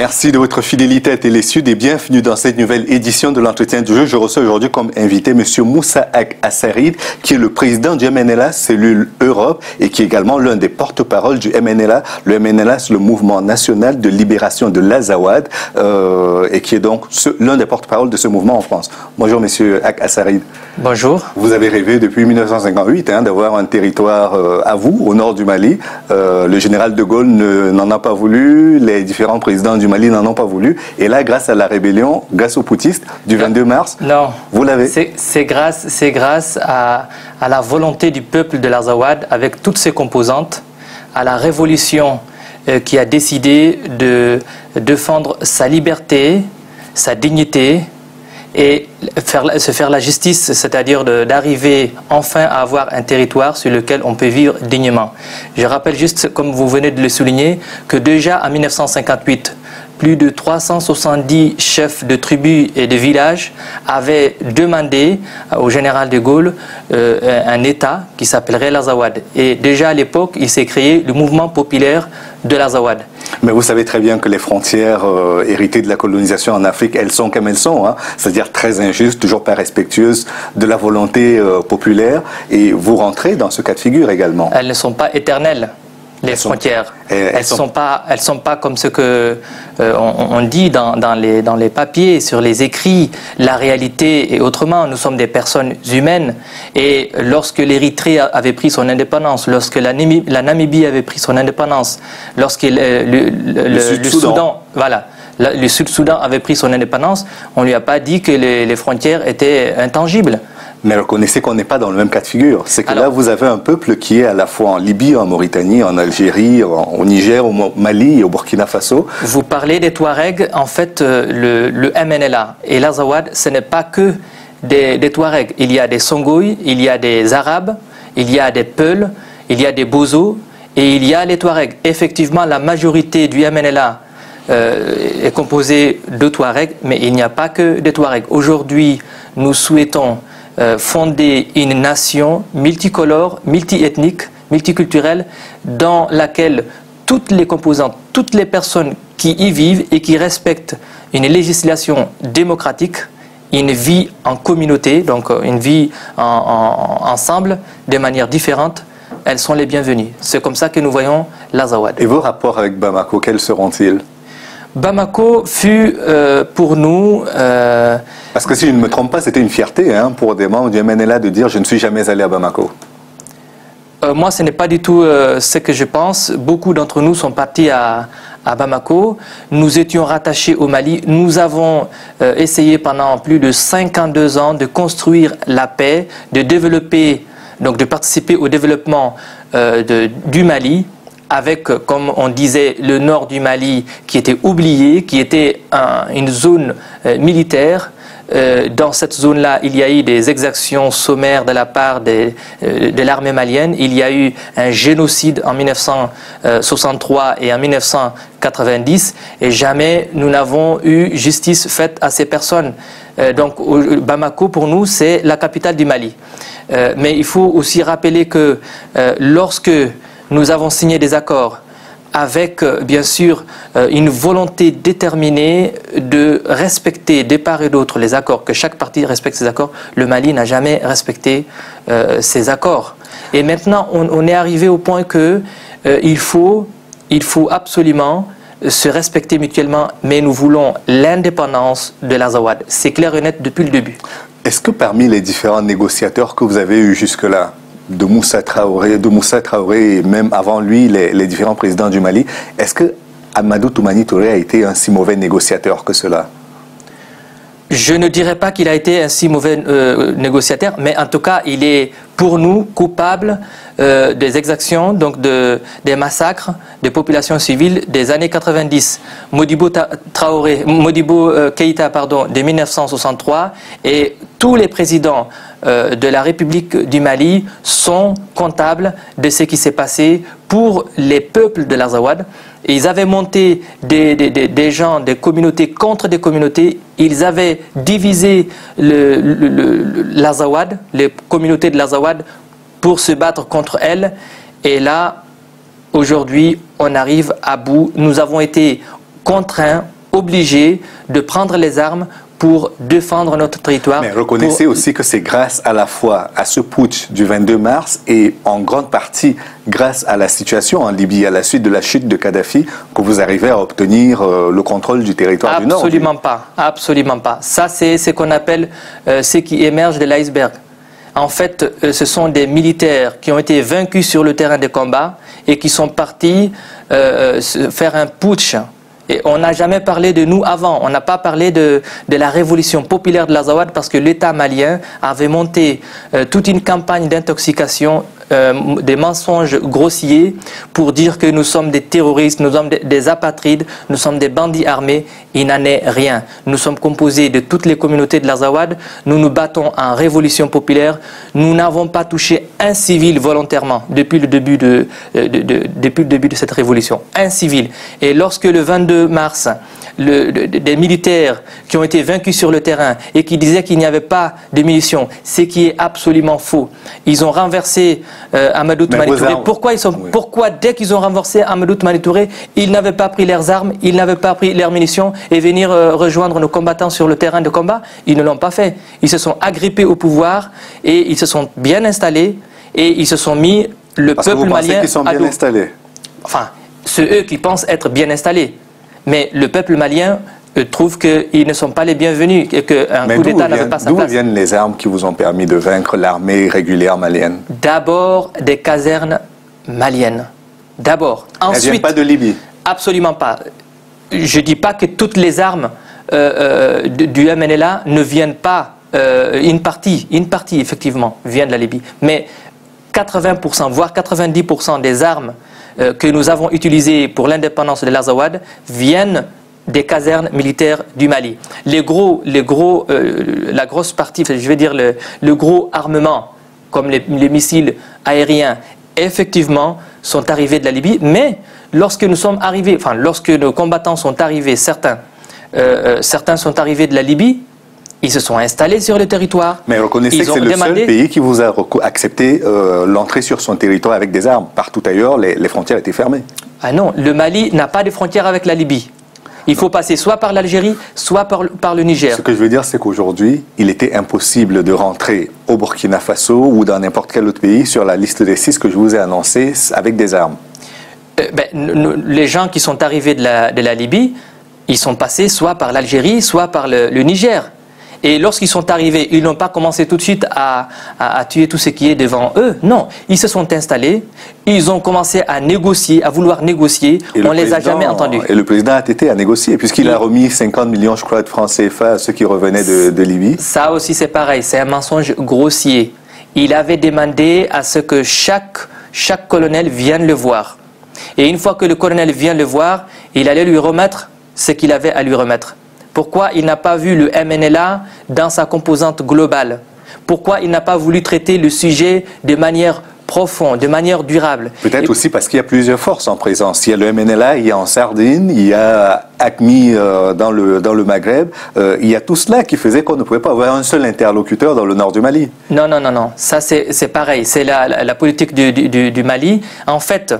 Merci de votre fidélité à Télé Sud et bienvenue dans cette nouvelle édition de l'entretien du jour. Je reçois aujourd'hui comme invité M. Moussa Ag Assarid, qui est le président du MNLA, cellule Europe, et qui est également l'un des porte-parole du MNLA. Le MNLA, c'est le Mouvement National de Libération de l'Azawad, et qui est donc l'un des porte-parole de ce mouvement en France. Bonjour M. Ag Assarid. Bonjour. Vous avez rêvé depuis 1958 d'avoir un territoire à vous, au nord du Mali. Le général de Gaulle n'en a pas voulu, les différents présidents du Mali n'en ont pas voulu. Et là, grâce à la rébellion, grâce aux poutistes du 22 mars, vous l'avez. C'est grâce à la volonté du peuple de l'Azawad, avec toutes ses composantes, à la révolution qui a décidé de défendre sa liberté, sa dignité, et se faire la justice, c'est-à-dire d'arriver enfin à avoir un territoire sur lequel on peut vivre dignement. Je rappelle juste, comme vous venez de le souligner, que déjà en 1958, plus de 370 chefs de tribus et de villages avaient demandé au général de Gaulle un État qui s'appellerait l'Azawad. Et déjà à l'époque, il s'est créé le mouvement populaire de l'Azawad. Mais vous savez très bien que les frontières héritées de la colonisation en Afrique, elles sont comme elles sont, c'est-à-dire très injustes, toujours pas respectueuses de la volonté populaire. Et vous rentrez dans ce cas de figure également. Elles ne sont pas éternelles. Les frontières, elles sont pas comme ce que on dit dans les papiers, sur les écrits. La réalité est autrement. Nous sommes des personnes humaines. Et lorsque l'Érythrée avait pris son indépendance, lorsque la Namibie avait pris son indépendance, lorsque le Soudan, voilà, le Sud-Soudan avait pris son indépendance, on lui a pas dit que les frontières étaient intangibles. Mais reconnaissez qu'on n'est pas dans le même cas de figure. C'est que là, vous avez un peuple qui est à la fois en Libye, en Mauritanie, en Algérie, au Niger, au Mali et au Burkina Faso. Vous parlez des Touaregs. En fait, le MNLA et l'Azawad, ce n'est pas que des Touaregs. Il y a des Songhouis, il y a des Arabes, il y a des Peuls, il y a des Bozos et il y a les Touaregs. Effectivement, la majorité du MNLA est composée de Touaregs, mais il n'y a pas que des Touaregs. Aujourd'hui, nous souhaitons fonder une nation multicolore, multiethnique, multiculturelle, dans laquelle toutes les composantes, toutes les personnes qui y vivent et qui respectent une législation démocratique, une vie en communauté, donc une vie ensemble, de manière différente, elles sont les bienvenues. C'est comme ça que nous voyons l'Azawad. Et vos rapports avec Bamako, quels seront-ils ? Bamako fut pour nous... Parce que si je ne me trompe pas, c'était une fierté pour des membres du MNLA de dire « je ne suis jamais allé à Bamako ». Moi, ce n'est pas du tout ce que je pense. Beaucoup d'entre nous sont partis à Bamako. Nous étions rattachés au Mali. Nous avons essayé pendant plus de 52 ans de construire la paix, de développer, donc de participer au développement du Mali, avec, comme on disait, le nord du Mali qui était oublié, qui était une zone militaire. Dans cette zone-là, il y a eu des exactions sommaires de la part de l'armée malienne. Il y a eu un génocide en 1963 et en 1990 et jamais nous n'avons eu justice faite à ces personnes. Donc Bamako, pour nous, c'est la capitale du Mali. Mais il faut aussi rappeler que lorsque nous avons signé des accords avec, bien sûr, une volonté déterminée de respecter de part et d'autre les accords, que chaque partie respecte ses accords. Le Mali n'a jamais respecté ces accords. Et maintenant, on est arrivé au point que il faut absolument se respecter mutuellement, mais nous voulons l'indépendance de l'Azawad. C'est clair et net depuis le début. Est-ce que parmi les différents négociateurs que vous avez eus jusque-là, de Moussa Traoré et même avant lui, les différents présidents du Mali, est-ce que Amadou Toumani Touré a été un si mauvais négociateur que cela? Je ne dirais pas qu'il a été un si mauvais négociateur, mais en tout cas, il est pour nous coupable des exactions, donc des massacres des populations civiles des années 90. Modibo Keïta, de 1963, et tous les présidents de la République du Mali sont comptables de ce qui s'est passé pour les peuples de l'Azawad. Ils avaient monté des gens, des communautés contre des communautés. Ils avaient divisé l'Azawad, les communautés de l'Azawad, pour se battre contre elles. Et là, aujourd'hui, on arrive à bout. Nous avons été contraints, obligés de prendre les armes pour défendre notre territoire. Mais reconnaissez aussi que c'est grâce à la fois à ce putsch du 22 mars et en grande partie grâce à la situation en Libye, à la suite de la chute de Kadhafi, que vous arrivez à obtenir le contrôle du territoire du Nord. Absolument pas, absolument pas. Ça, c'est ce qu'on appelle ce qui émerge de l'iceberg. En fait, ce sont des militaires qui ont été vaincus sur le terrain de combat et qui sont partis faire un putsch. Et on n'a jamais parlé de nous avant. On n'a pas parlé de la révolution populaire de l'Azawad parce que l'État malien avait monté toute une campagne d'intoxication, des mensonges grossiers pour dire que nous sommes des terroristes, nous sommes des apatrides, nous sommes des bandits armés. Il n'en est rien. Nous sommes composés de toutes les communautés de l'Azawad. Nous nous battons en révolution populaire. Nous n'avons pas touché un civil volontairement depuis le début de cette révolution. Un civil. Et lorsque le 22 mars, des militaires qui ont été vaincus sur le terrain et qui disaient qu'il n'y avait pas de munitions, ce qui est absolument faux. Ils ont renversé Amadou Toumani Touré. Pourquoi dès qu'ils ont renversé Amadou Toumani Touré, ils n'avaient pas pris leurs armes, ils n'avaient pas pris leurs munitions et venir rejoindre nos combattants sur le terrain de combat? Ils ne l'ont pas fait. Ils se sont agrippés au pouvoir et ils se sont bien installés et ils se sont mis le peuple malien qu'ils sont bien installés. Enfin, c'est eux qui pensent être bien installés. Mais le peuple malien trouve qu'ils ne sont pas les bienvenus et qu'un coup d'État n'avait pas sa place. D'où viennent les armes qui vous ont permis de vaincre l'armée régulière malienne? D'abord des casernes maliennes. D'abord. Ensuite, elles ne viennent pas de Libye? Absolument pas. Je ne dis pas que toutes les armes du MNLA ne viennent pas. Une partie effectivement vient de la Libye. Mais 80%, voire 90% des armes que nous avons utilisées pour l'indépendance de l'Azawad viennent des casernes militaires du Mali. La grosse partie, je vais dire le gros armement, comme les missiles aériens, effectivement, sont arrivés de la Libye. Mais lorsque nous sommes arrivés, enfin, lorsque nos combattants sont arrivés, certains sont arrivés de la Libye, ils se sont installés sur le territoire. Mais reconnaissez que c'est le seul pays qui vous a accepté l'entrée sur son territoire avec des armes. Partout ailleurs, les frontières étaient fermées. Ah non, le Mali n'a pas de frontières avec la Libye. Il faut passer soit par l'Algérie, soit par le Niger. Ce que je veux dire, c'est qu'aujourd'hui, il était impossible de rentrer au Burkina Faso ou dans n'importe quel autre pays sur la liste des 6 que je vous ai annoncés avec des armes. Les gens qui sont arrivés de la Libye, ils sont passés soit par l'Algérie, soit par le Niger. Et lorsqu'ils sont arrivés, ils n'ont pas commencé tout de suite à tuer tout ce qui est devant eux. Non, ils se sont installés, ils ont commencé à négocier, à vouloir négocier. On ne les a jamais entendus. Et le président ATT a négocié, puisqu'il a remis 50 millions, je crois, de francs CFA à ceux qui revenaient de Libye. Ça aussi, c'est pareil, c'est un mensonge grossier. Il avait demandé à ce que chaque colonel vienne le voir. Et une fois que le colonel vient le voir, il allait lui remettre ce qu'il avait à lui remettre. Pourquoi il n'a pas vu le MNLA dans sa composante globale? Pourquoi il n'a pas voulu traiter le sujet de manière profonde, de manière durable? Peut-être aussi parce qu'il y a plusieurs forces en présence. Il y a le MNLA, il y a en Sardine, il y a AQMI dans le Maghreb. Il y a tout cela qui faisait qu'on ne pouvait pas avoir un seul interlocuteur dans le nord du Mali. Non. Ça, c'est pareil. C'est la politique du Mali. En fait,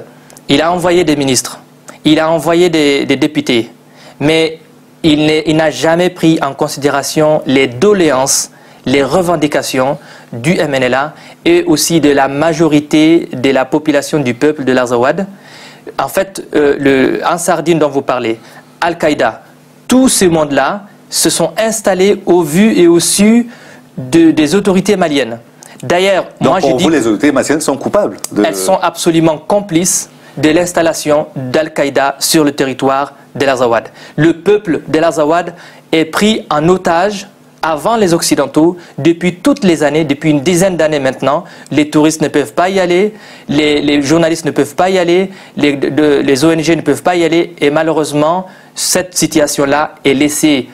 il a envoyé des ministres. Il a envoyé des députés. Mais il n'a jamais pris en considération les doléances, les revendications du MNLA et aussi de la majorité de la population du peuple de l'Azawad. En fait, en Sardine dont vous parlez, Al-Qaïda, tout ce monde-là se sont installés au vu et au su des autorités maliennes. D'ailleurs, moi je dis... les autorités maliennes sont coupables Elles sont absolument complices de l'installation d'Al-Qaïda sur le territoire de l'Azawad. Le peuple de l'Azawad est pris en otage avant les Occidentaux depuis toutes les années, depuis une dizaine d'années maintenant. Les touristes ne peuvent pas y aller, les journalistes ne peuvent pas y aller, les ONG ne peuvent pas y aller et malheureusement cette situation-là est laissée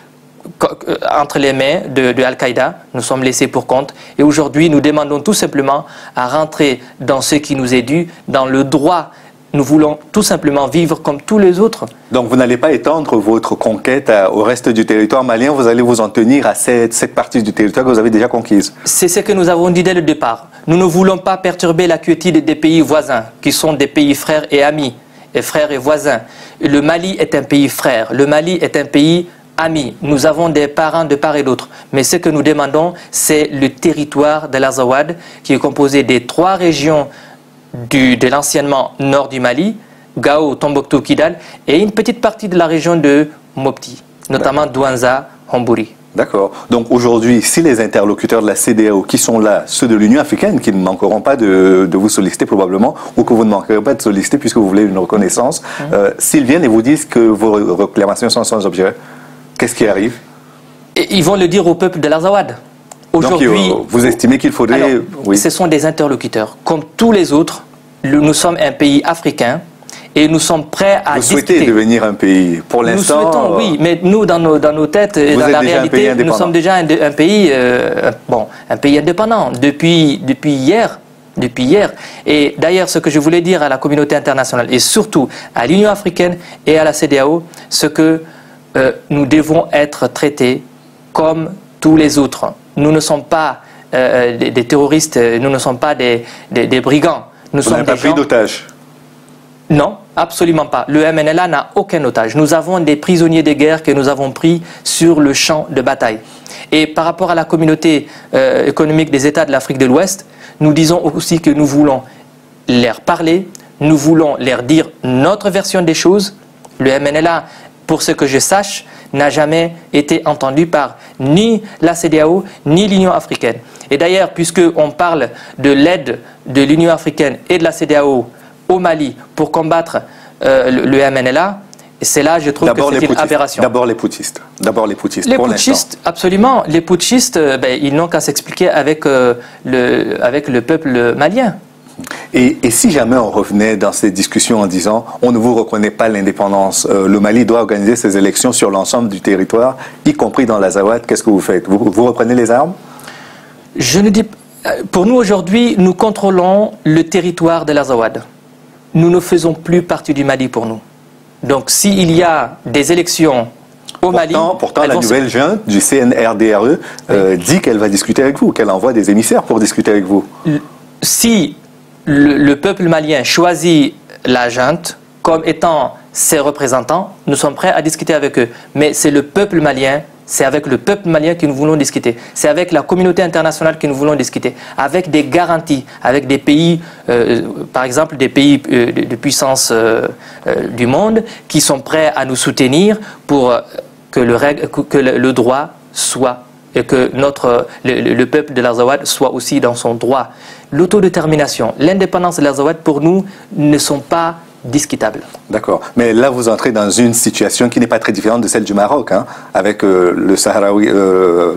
entre les mains de Al-Qaïda. Nous sommes laissés pour compte et aujourd'hui nous demandons tout simplement à rentrer dans ce qui nous est dû, dans le droit. Nous voulons tout simplement vivre comme tous les autres. Donc vous n'allez pas étendre votre conquête au reste du territoire malien, vous allez vous en tenir à cette partie du territoire que vous avez déjà conquise. C'est ce que nous avons dit dès le départ. Nous ne voulons pas perturber la quiétude des pays voisins, qui sont des pays frères et amis. est frère et voisin. Le Mali est un pays frère. Le Mali est un pays ami. Nous avons des parents de part et d'autre. Mais ce que nous demandons, c'est le territoire de l'Azawad, qui est composé des 3 régions de l'anciennement nord du Mali, Gao, Tombouctou, Kidal, et une petite partie de la région de Mopti, notamment Douanza, Hambouri. D'accord. Donc aujourd'hui, si les interlocuteurs de la CEDEAO qui sont là, ceux de l'Union africaine, qui ne manqueront pas de vous solliciter probablement, ou que vous ne manquerez pas de solliciter puisque vous voulez une reconnaissance, s'ils viennent et vous disent que vos réclamations sont sans objet, qu'est-ce qui arrive? Et ils vont le dire au peuple de l'Azawad. Aujourd'hui, vous estimez qu'il faudrait... Alors, oui. Ce sont des interlocuteurs. Comme tous les autres, nous sommes un pays africain et nous sommes prêts à discuter. Vous souhaitez devenir un pays pour l'instant? Nous souhaitons, oui, mais nous, dans nos têtes et dans la réalité, nous sommes déjà un pays indépendant depuis hier. Et d'ailleurs, ce que je voulais dire à la communauté internationale et surtout à l'Union africaine et à la CEDEAO, c'est que nous devons être traités comme tous les autres. Nous ne sommes pas des terroristes, nous ne sommes pas des brigands. Nous sommes pas pris d'otages? Non, absolument pas. Le MNLA n'a aucun otage. Nous avons des prisonniers de guerre que nous avons pris sur le champ de bataille. Et par rapport à la communauté économique des États de l'Afrique de l'Ouest, nous disons aussi que nous voulons leur parler, nous voulons leur dire notre version des choses. Le MNLA, pour ce que je sache, n'a jamais été entendu par ni la CEDEAO ni l'Union africaine. Et d'ailleurs, puisqu'on parle de l'aide de l'Union africaine et de la CEDEAO au Mali pour combattre le MNLA, c'est là, je trouve que c'est une aberration. D'abord les putschistes. Les putschistes, absolument. Les putschistes, ils n'ont qu'à s'expliquer avec le peuple malien. Et si jamais on revenait dans ces discussions en disant on ne vous reconnaît pas l'indépendance, le Mali doit organiser ses élections sur l'ensemble du territoire, y compris dans l'Azawad, qu'est-ce que vous faites? Vous reprenez les armes? Je ne dis pas. Pour nous aujourd'hui, nous contrôlons le territoire de l'Azawad. Nous ne faisons plus partie du Mali pour nous. Donc s'il y a des élections au Mali... Pourtant la nouvelle junte du CNRDRE dit qu'elle va discuter avec vous, qu'elle envoie des émissaires pour discuter avec vous. Si le peuple malien choisit la junte comme étant ses représentants, nous sommes prêts à discuter avec eux. Mais c'est le peuple malien, c'est avec le peuple malien que nous voulons discuter. C'est avec la communauté internationale que nous voulons discuter. Avec des garanties, avec des pays, par exemple des pays de puissance du monde, qui sont prêts à nous soutenir pour que le droit soit, et que le peuple de l'Azawad soit aussi dans son droit. L'autodétermination, l'indépendance de l'Azawad, pour nous, ne sont pas discutables. D'accord. Mais là, vous entrez dans une situation qui n'est pas très différente de celle du Maroc, hein, avec le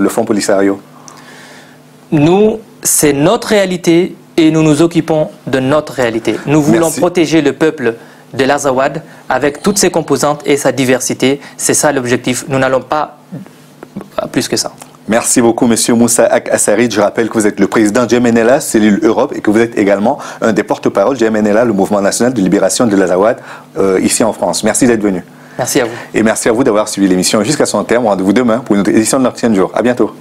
Front Polisario. Nous, c'est notre réalité et nous nous occupons de notre réalité. Nous voulons protéger le peuple de l'Azawad avec toutes ses composantes et sa diversité. C'est ça l'objectif. Nous n'allons pas plus que ça. Merci beaucoup, M. Moussa Ak Assarid. Je rappelle que vous êtes le président du MNLA, cellule Europe, et que vous êtes également un des porte-parole du MNLA, le Mouvement national de libération de l'Azawad, ici en France. Merci d'être venu. Merci à vous. Et merci à vous d'avoir suivi l'émission jusqu'à son terme. Rendez-vous demain pour une autre édition de l'Entretien du jour. À bientôt.